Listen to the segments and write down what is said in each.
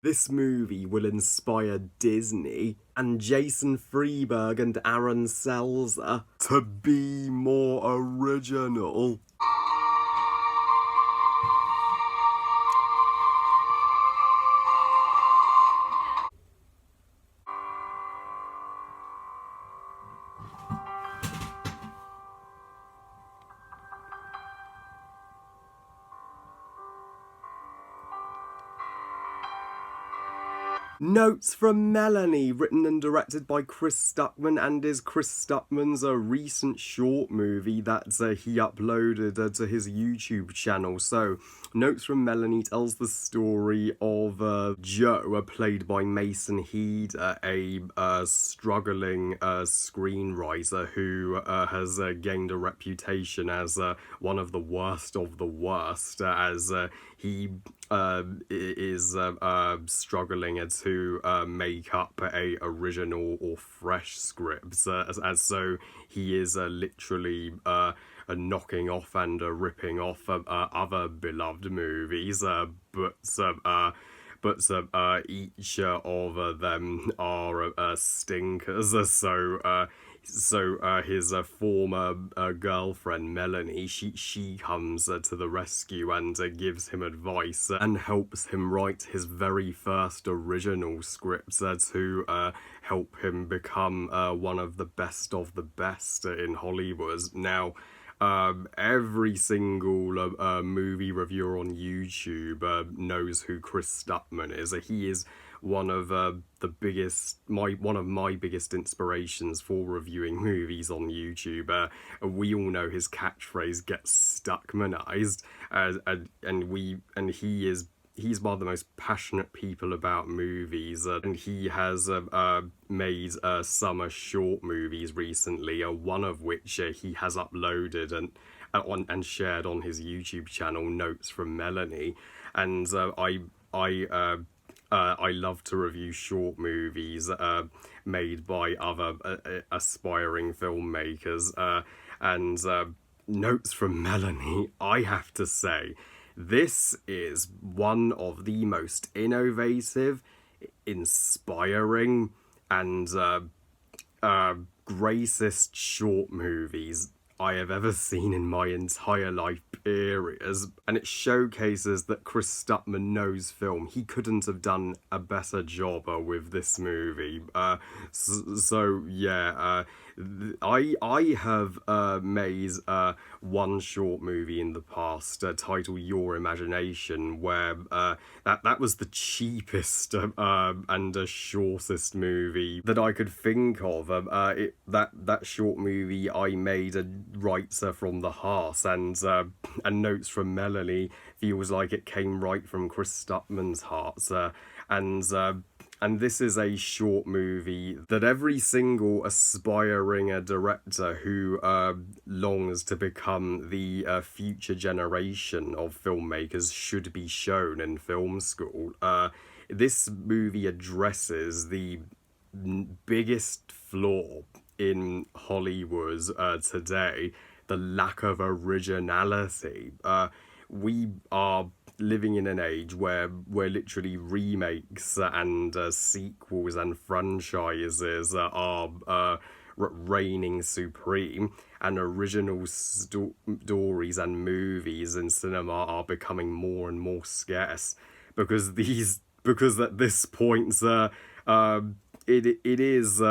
This movie will inspire Disney and Jason Freeberg and Aaron Selzer to be more original. Notes from Melanie, written and directed by Chris Stuckmann, and is Chris Stuckmann's recent short movie that he uploaded to his YouTube channel. So, Notes from Melanie tells the story of Joe, played by Mason Heed, a struggling screenwriter who has gained a reputation as one of the worst, as he is struggling to make up a original or fresh scripts, as so he is literally knocking off and ripping off other beloved movies, but each of them are stinkers. So his former girlfriend Melanie, she comes to the rescue and gives him advice and helps him write his very first original scripts to help him become one of the best in Hollywood. Now, every single movie reviewer on YouTube knows who Chris Stuckmann is. He is one of one of my biggest inspirations for reviewing movies on YouTube. We all know his catchphrase gets Stuckmanized, and he's one of the most passionate people about movies, and he has made some short movies recently, one of which he has uploaded and shared on his YouTube channel, Notes from Melanie. And I love to review short movies made by other aspiring filmmakers, and Notes from Melanie, I have to say, this is one of the most innovative, inspiring, and greatest short movies I have ever seen in my entire life, periods. And it showcases that Chris Stuckmann knows film. He couldn't have done a better job with this movie. I have made one short movie in the past titled Your Imagination, where that was the cheapest and shortest movie that I could think of. That short movie I made right from the heart, and Notes from Melanie feels like it came right from Chris Stuckmann's heart, and this is a short movie that every single aspiring director who longs to become the future generation of filmmakers should be shown in film school. This movie addresses the biggest flaw in Hollywood today, the lack of originality. We are living in an age where literally remakes and sequels and franchises are reigning supreme, and original stories and movies in cinema are becoming more and more scarce, because at this point it is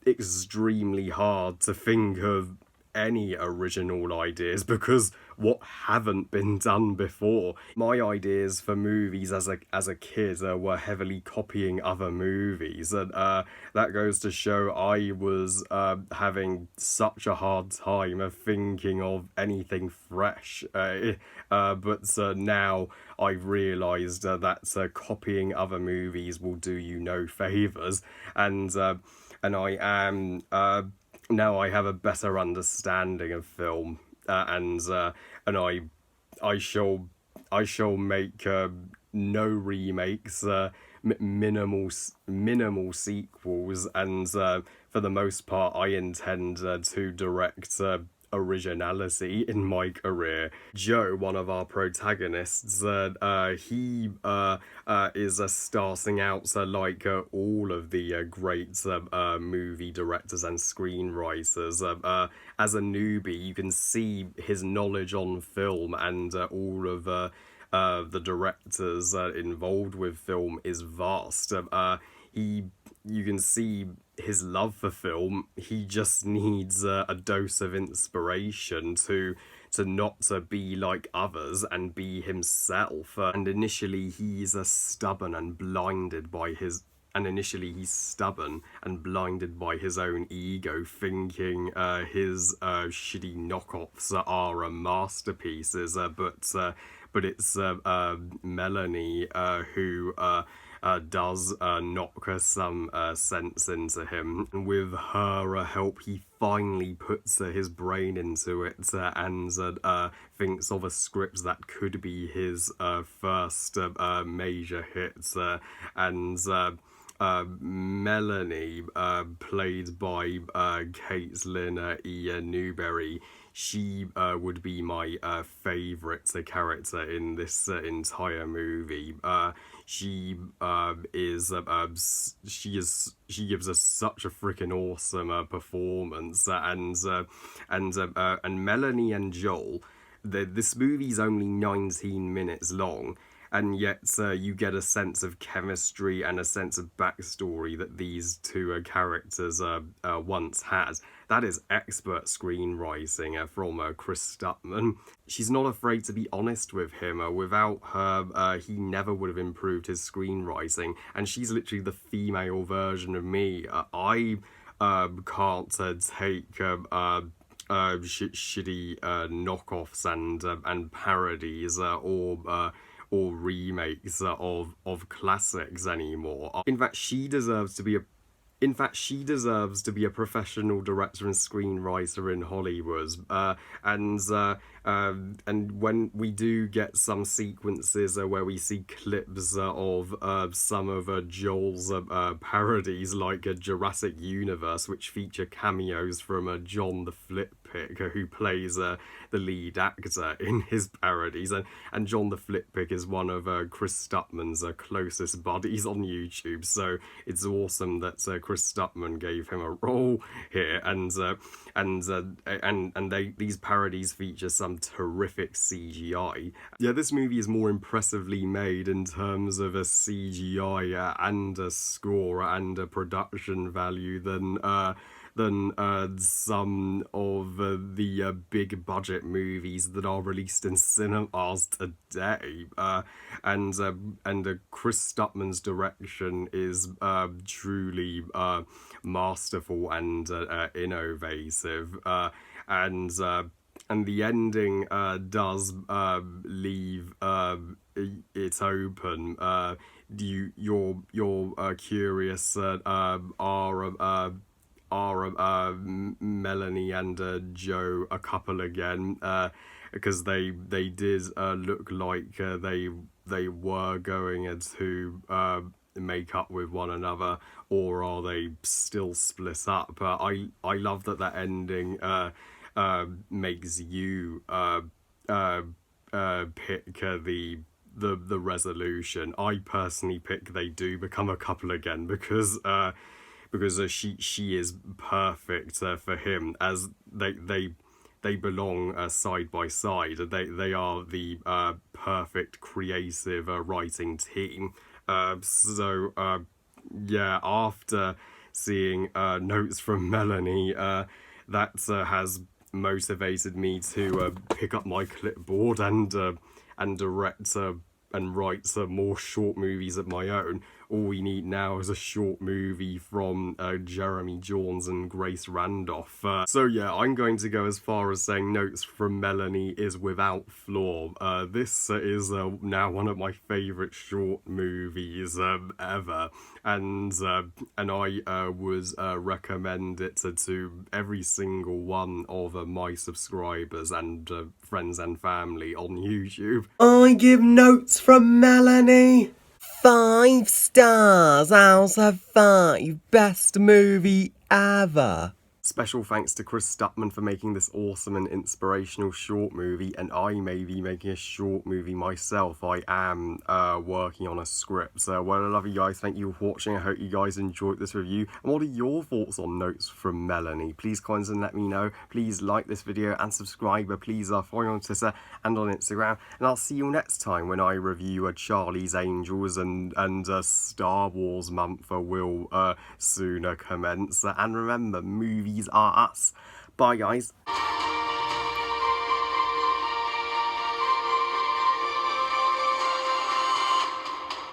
extremely hard to think of any original ideas, because what haven't been done before. My ideas for movies as a kid were heavily copying other movies, and that goes to show I was having such a hard time of thinking of anything fresh. But now I've realised that copying other movies will do you no favours, and I am now I have a better understanding of film, and I shall make no remakes, minimal sequels, and for the most part, I intend to direct originality in my career. Joe, one of our protagonists, he is starting out like all of the great movie directors and screenwriters. As a newbie, you can see his knowledge on film and all of the directors involved with film is vast. He You can see his love for film. He just needs a dose of inspiration to not to be like others and be himself. And initially he's stubborn and blinded by his and initially he's stubborn and blinded by his own ego, thinking his shitty knockoffs are masterpieces. But it's Melanie who does knock some sense into him. And with her help, he finally puts his brain into it and thinks of a script that could be his first major hit. And Melanie, played by Caitlin E. Newberry, she would be my favourite character in this entire movie. She gives us such a freaking awesome performance, and Melanie and Joel. This movie's only 19 minutes long, and yet you get a sense of chemistry and a sense of backstory that these two characters once had. That is expert screenwriting from Chris Stuckmann. She's not afraid to be honest with him. Without her, he never would have improved his screenwriting, and she's literally the female version of me. I can't take shitty knockoffs and parodies or remakes of classics anymore. In fact, she deserves to be a professional director and screenwriter in Hollywood. And when we do get some sequences where we see clips of some of Joel's parodies, like Jurassic Universe, which feature cameos from John the Flip Pick, who plays the lead actor in his parodies, and John the Flip Pick is one of Chris Stuckmann's closest buddies on YouTube. So it's awesome that Chris Stuckmann gave him a role here, and these parodies feature some terrific CGI. Yeah, this movie is more impressively made in terms of a CGI and a score and a production value than some of the big budget movies that are released in cinemas today. And Chris Stuckmann's direction is truly masterful and innovative. And the ending does leave it open. You're curious. Are Melanie and Joe a couple again? Because they did look like they were going to make up with one another, or are they still split up? I love that ending makes you pick the resolution. I personally pick they do become a couple again, because she is perfect for him, as they belong side by side. They are the perfect creative writing team. Yeah, after seeing Notes from Melanie, that has motivated me to pick up my clipboard and direct and write some more short movies of my own. All we need now is a short movie from Jeremy Jorns and Grace Randolph. So yeah, I'm going to go as far as saying Notes from Melanie is without flaw. This is now one of my favourite short movies ever, and I would recommend it to every single one of my subscribers and friends and family on YouTube. I give Notes from Melanie 5 stars out of 5. Best movie ever. Special thanks to Chris Stuckmann for making this awesome and inspirational short movie, and I may be making a short movie myself. I am working on a script. So, well, I love you guys. Thank you for watching. I hope you guys enjoyed this review. And what are your thoughts on Notes from Melanie? Please comment and let me know. Please like this video and subscribe. Please follow me on Twitter and on Instagram. And I'll see you next time when I review Charlie's Angels and Star Wars month will soon commence. And remember, movies are us. Bye, guys.